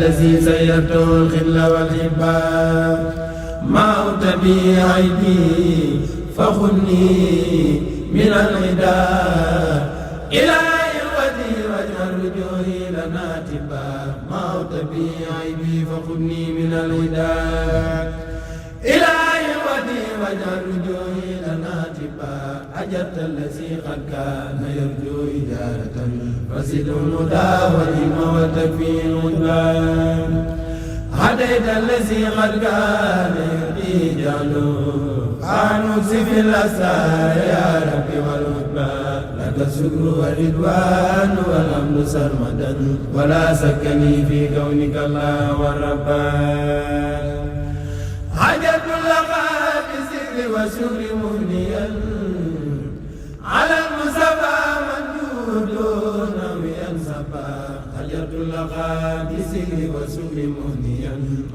الذي سيرت الخل والإحباب ما أوت بي عيبي فخذني من الغداء إلى عوتي واجعل رجوعي لنا تبا ما أوت بي عيبي فخذني من الغداء إلى عوتي واجعل رجوعي لنا تبا أجرت الذي قد كان يرجو إجارة فزد الهدى والعلم وتكفي الغدبان هديت الذي قد كان يرضي جعله فانوس في الأسرار يا ربي والغدبان لك الشكر والرضوان والحمد سرمدا ولا سكني في كونك الله والربان حاجة لك بالذكر والشكر مهنيا على المصطفى مندود ناويا صبا حجرت اللقاء بسر وسر مهنيا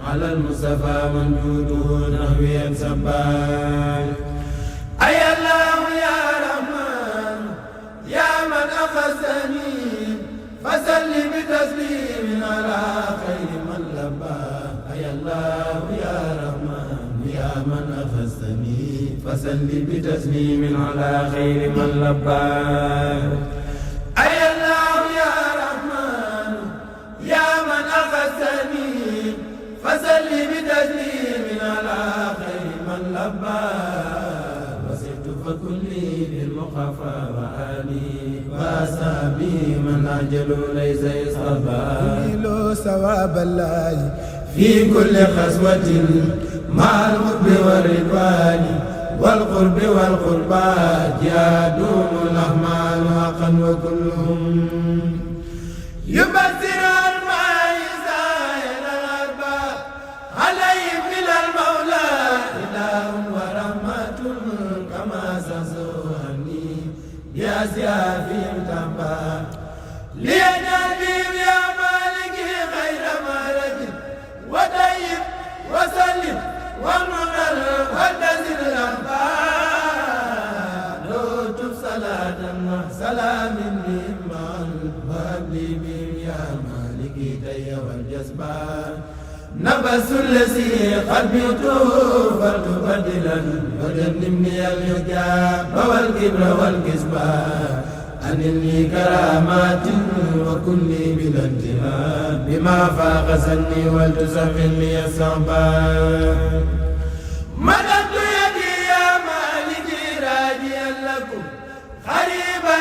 على المصطفى مندود ناويا صبا أي الله يا رحمن يا من أخذني فسل بتسليم على خير من لبى أي الله يا رحمن يا من أخذني فسل بتسليم على خير من لبى أي الله يا رحمن يا من أخذني فسل بتسليم على خير من لبى وسرت فكلي بالمخافى وآلي وأصحابي من أجل ليس يصطفى ثواب الله في كل خصوة مع الحب والرضوان والقرب والقربى جادون الأحمال حقا وكلهم يبصر الماء زائر الأرباب عليهم من المولى إله ورحمة كما سسوهني بأسيافهم تنبا ليجعل بهم يا مالك خير مالك وديب وسلم ومنر ودزل الأخبار دوت صلاة سلام بهم وأبلي بهم يا مالكي تي والجزبان نبس الذي قلبي فلتبدلا وجنبني الحجاب والكبر والكسبان أنني كرامات وكلي بلا انتهاء بما فاق سني ولتسفل لي الصعبان مددت يدي يا مالكي راجيا لكم خريبا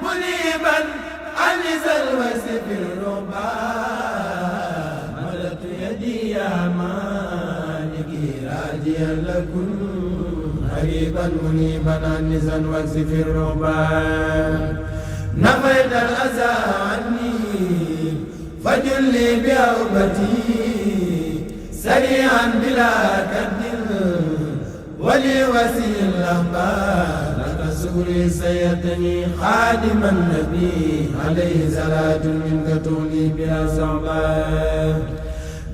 منيبا أنس الوسف الربان مددت يدي يا مالكي راجيا لكم قريبا منيبا أنسا واكسف الرهبان نفيت الأذى عني فجلي بأوبتي سريعا بلا كد ولي وسيل الأخبار لك سوري سيتني خادم النبي عليه صلاة منك تولي بها صعبان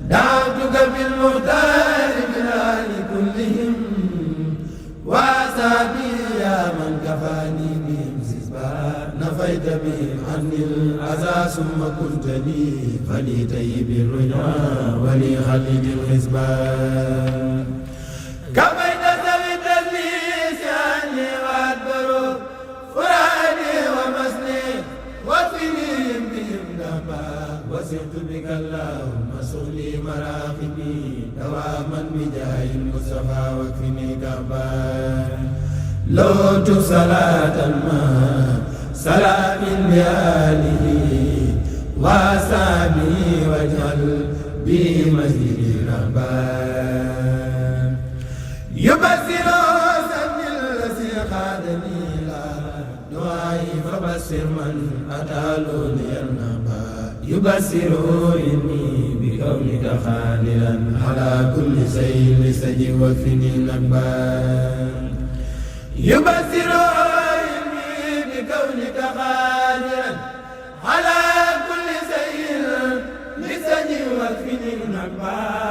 دعوتك بالمختار بالآل كلهم وأصحابي يا من كفاني بهم سسبا نفيت بهم عني الأذى ثم كنت لي فلي طيب الرجاء ولي خليل الحسبان كفيت ذوي التدليس عني وأدبروا فرادي ومسني وفنيهم بهم دفا وسرت بك اللهم سغلي مراقبي دواما بجاه المصطفى واكفني كعبان لوت صلاة ما سلام بآله وأصحابه واجعل به مسجد رهبان يبصر سن الذي خادني لا دعائي فبصر من أتالوا لي النبا يبصر إني بكونك خاللا على كل شيء لسجي وفني نبان يبصر إني بكونك خاللا على كل شيء لسجي وفني نبان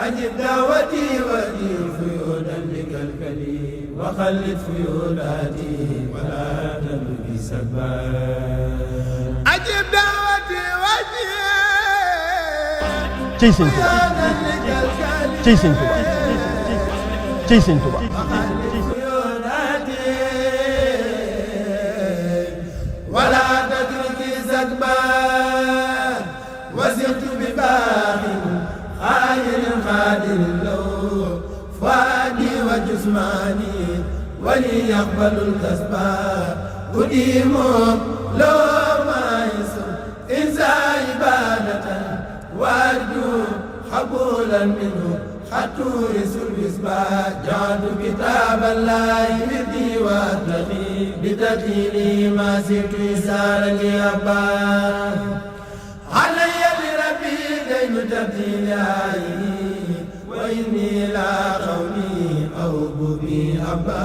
أجب دعوتي ودين فيودا لكالكلي وخلد فيوداتي ولا تبكي سبان أجب دعوتي ودين cey sëñ Tuba cey sëñ Tuba cey sëñ Tuba wala tatriki zakba wasiqtu bi baaxin xaayirin xaadirin law fuaadi wa jusmaani wali yaqbalul kasba udimu loo maayisu insa ibadatan warju xabulan minhu xaturi sulbisba jaadu kitaab allahi wirdi wattaqi bitatili ma sirtu isarani abba alayya li rabbi daynu tabdili ayi wa inni la qawli aw bubi abba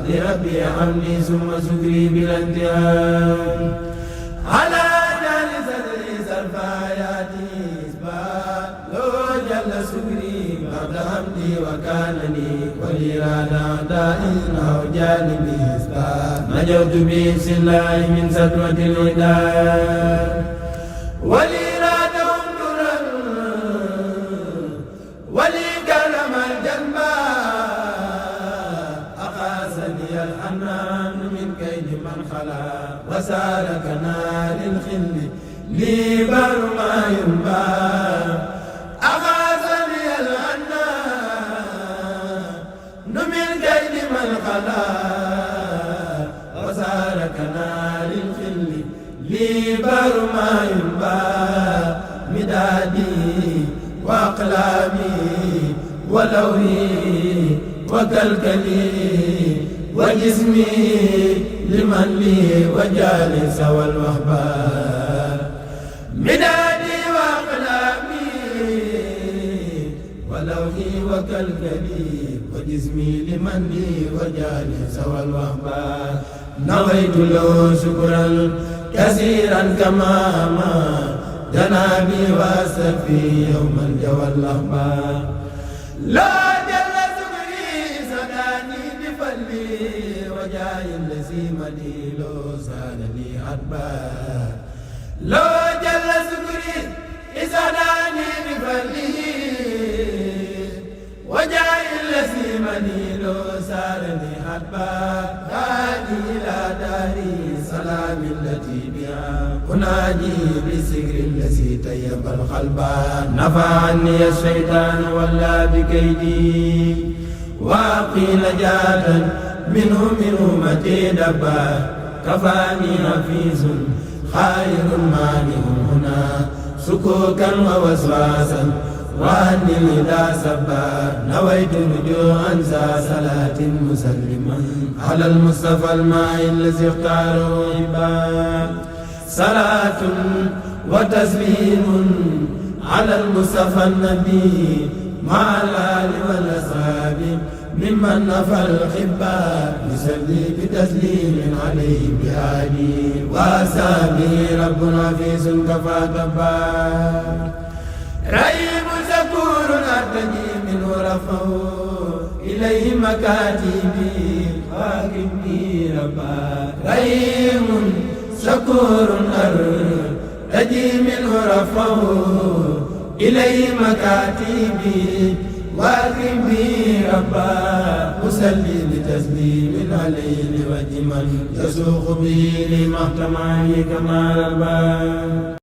li rabbi hamdi summa sukri bila intiham ala jali sadri sarfayati isba lo jalla sukri ba'da hamdi wa kanani walirada da'in aw janibi isba najawtu bi sillahi min satwati lidar walirada umduran wali karam aljanba aqasani al-hanan min kaydi man khala وسالك نار الخل لي بر ما ينبى أغاثني الغنى من كيد من خلا وسالك نار الخل لي بر ما ينبى مدادي وأقلامي ولوحي وكلكلي وجسمي لمن لي وجالس والوهبة مدادي وأقلامي ولوحي وكلكلي وجسمي لمن لي وجالس والوهبة نويت له شكرا كثيرا كما ما جنابي وأسفي يوم الجوى اللهبة لا جل سكري سداني بفلي وجاي الذي مديلو سالني أدبا لو جل سكري إسداني بفلي وجاي الذي مديلو سالني أدبا هادي إلى داري سلام التي بها أناجي بسكر الذي طيب القلب نفعني الشيطان ولا بكيدي واقي نجاة منه من أمتي دبا كفاني حفيظ خير مانع هنا سكوكا ووسواسا وأني لدى سبا نويت رجوعا ذا صلاة مسلما على المصطفى الماء الذي اختاره عباد صلاة وتسليم على المصطفى النبي مع الآل والأصحاب ممن نفى الخباء يصلي بتسليم عليه بآله وأصحابه ربنا حفيظ كفى كبار رهيب شكور أرتجي منه رفعه إليه مكاتبي واكبني ربا رهيب شكور أرتجي منه رفعه إليه مكاتبي واكبني ربا أصلي بتسليم عليه لوجه من يسوق به لمحتماني كما ربا